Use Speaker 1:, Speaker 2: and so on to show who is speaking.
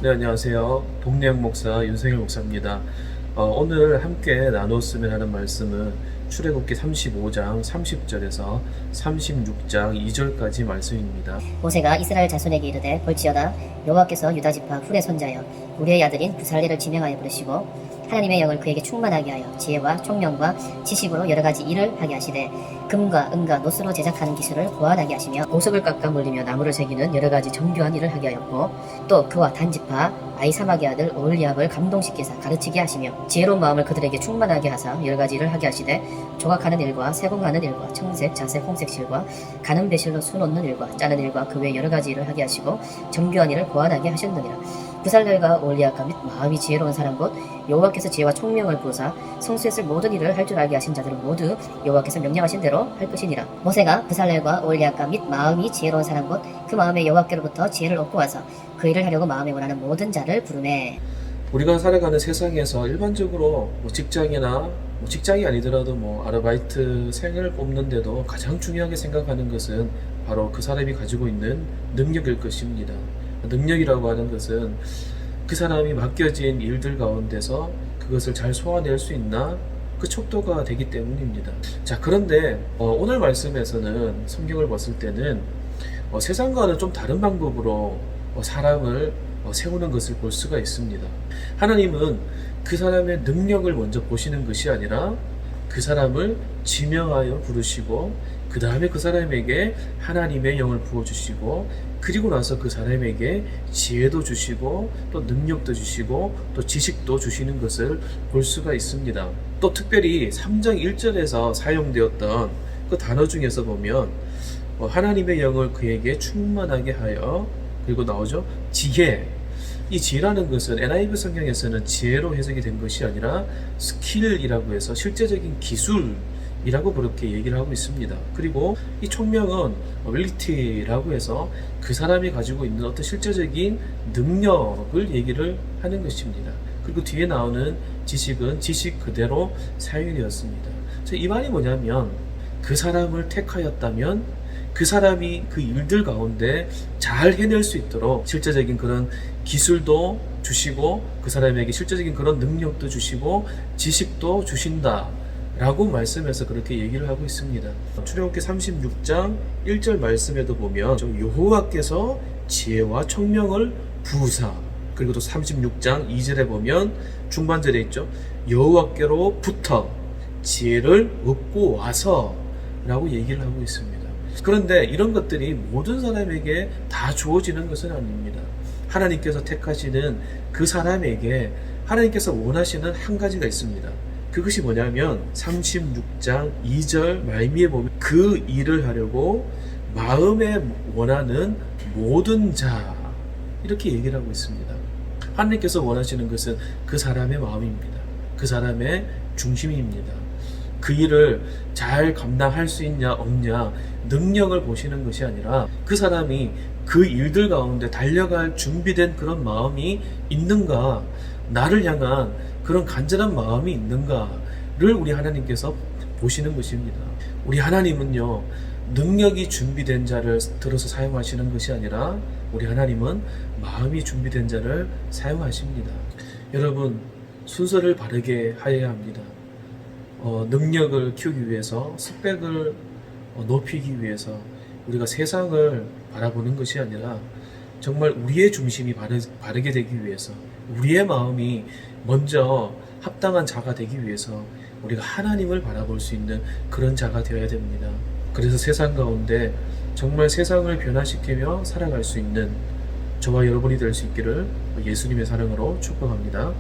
Speaker 1: 네, 안녕하세요. 동네형 목사 윤성일 목사입니다. 오늘 함께 나눴으면 하는 말씀은 출애굽기 35장 30절에서 36장 2절까지 말씀입니다.
Speaker 2: 모세가 이스라엘 자손에게 이르되 볼지어다 여호와께서 유다 지파 훌의 손자여 우리의 아들인 부살레를 지명하여 부르시고 하나님의 영을 그에게 충만하게 하여 지혜와 총명과 지식으로 여러 가지 일을 하게 하시되 금과 은과 노스로 제작하는 기술을 고안하게 하시며 보석을 깎아 물리며 나무를 새기는 여러 가지 정교한 일을 하게 하였고 또 그와 단지파 아이사막의 아들 오홀리압을 감동시키사 가르치게 하시며 지혜로운 마음을 그들에게 충만하게 하사 여러 가지 일을 하게 하시되 조각하는 일과 세공하는 일과 청색, 자색, 홍색실과 가는 배실로 수 놓는 일과 짜는 일과 그 외 여러 가지 일을 하게 하시고 정교한 일을 고안하게 하셨느니라. 부살렐과 올리압과 및 마음이 지혜로운 사람 곧 여호와께서 지혜와 총명을 부으사 성수했을 모든 일을 할 줄 알게 하신 자들은 모두 여호와께서 명령하신 대로 할 것이니라. 모세가 부살렐과 올리압과 및 마음이 지혜로운 사람 곧 그 마음에 여호와께로부터 지혜를 얻고 와서 그 일을 하려고 마음에 원하는 모든 자를 부르매.
Speaker 1: 우리가 살아가는 세상에서 일반적으로 직장이나 직장이 아니더라도 아르바이트 생을 뽑는데도 가장 중요하게 생각하는 것은 바로 그 사람이 가지고 있는 능력일 것입니다. 능력이라고 하는 것은 그 사람이 맡겨진 일들 가운데서 그것을 잘 소화낼 수 있나 그 척도가 되기 때문입니다. 자, 그런데 오늘 말씀에서는 성경을 봤을 때는 세상과는 좀 다른 방법으로 사람을 세우는 것을 볼 수가 있습니다. 하나님은 그 사람의 능력을 먼저 보시는 것이 아니라 그 사람을 지명하여 부르시고 그 다음에 그 사람에게 하나님의 영을 부어주시고 그리고 나서 그 사람에게 지혜도 주시고 또 능력도 주시고 또 지식도 주시는 것을 볼 수가 있습니다. 또 특별히 3장 1절에서 사용되었던 그 단어 중에서 보면 하나님의 영을 그에게 충만하게 하여 그리고 나오죠. 지혜. 이 지혜라는 것은 NIV 성경에서는 지혜로 해석이 된 것이 아니라 스킬이라고 해서 실제적인 기술이라고 그렇게 얘기를 하고 있습니다. 그리고 이 총명은 ability라고 해서 그 사람이 가지고 있는 어떤 실제적인 능력을 얘기를 하는 것입니다. 그리고 뒤에 나오는 지식은 지식 그대로 사용이 되었습니다. 이 말이 뭐냐면 그 사람을 택하였다면 그 사람이 그 일들 가운데 잘 해낼 수 있도록 실제적인 그런 기술도 주시고 그 사람에게 실제적인 그런 능력도 주시고 지식도 주신다 라고 말씀해서 그렇게 얘기를 하고 있습니다. 출애굽기 36장 1절 말씀에도 보면 여호와께서 지혜와 총명을 부으사, 그리고 또 36장 2절에 보면 중반절에 있죠. 여호와께로부터 지혜를 얻고 와서 라고 얘기를 하고 있습니다. 그런데 이런 것들이 모든 사람에게 다 주어지는 것은 아닙니다. 하나님께서 택하시는 그 사람에게 하나님께서 원하시는 한 가지가 있습니다. 그것이 뭐냐면 36장 2절 말미에 보면 그 일을 하려고 마음에 원하는 모든 자 이렇게 얘기를 하고 있습니다. 하나님께서 원하시는 것은 그 사람의 마음입니다. 그 사람의 중심입니다. 그 일을 잘 감당할 수 있냐 없냐 능력을 보시는 것이 아니라 그 사람이 그 일들 가운데 달려갈 준비된 그런 마음이 있는가, 나를 향한 그런 간절한 마음이 있는가를 우리 하나님께서 보시는 것입니다. 우리 하나님은요, 능력이 준비된 자를 들어서 사용하시는 것이 아니라 우리 하나님은 마음이 준비된 자를 사용하십니다. 여러분, 순서를 바르게 하여야 합니다. 능력을 키우기 위해서, 스펙을 높이기 위해서 우리가 세상을 바라보는 것이 아니라 정말 우리의 중심이 바르게 되기 위해서, 우리의 마음이 먼저 합당한 자가 되기 위해서 우리가 하나님을 바라볼 수 있는 그런 자가 되어야 됩니다. 그래서 세상 가운데 정말 세상을 변화시키며 살아갈 수 있는 저와 여러분이 될 수 있기를 예수님의 사랑으로 축복합니다.